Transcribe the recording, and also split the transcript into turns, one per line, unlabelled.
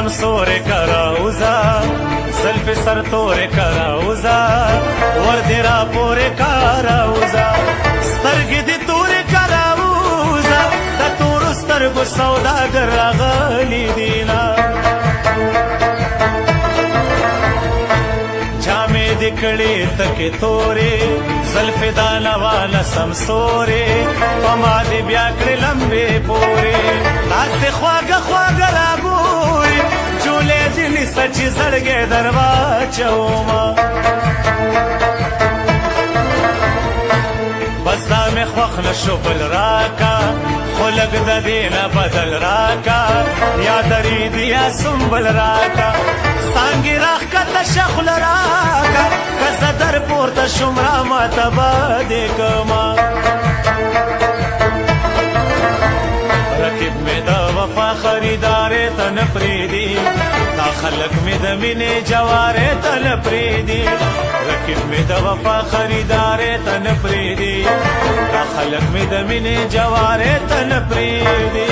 سمسور کراوزا زلف سر تور کراوزا ورد را پور کراوزا سترګې دې تور کراوزا د تور سترګو سوداګر راغلي دینا جامې دې کړې تکې تورې زلف دانا والا سمسورې پما دې بیا کړې لمبې پورې داسې خواږه خواږه راګورې چولې دې نیسه چې زړګې در واچومه بس دا مې خوښ نه شو بل راکا خو لږ د دې نه بدل راکا یا درېدي یا سنبل راکا څانګې راښکته شه خوله راکا که زه در پورته شوم را ماته بادې کړمه رقیب مې د وفا خریدارې ته نه پرېږدي دا خلک مې د مینې جوارې ته نه پرېږدي رقیب مې د وفا خریدارې ته نه پرېږدي دا خلک مې د مینې جوارې ته نه پرېږدي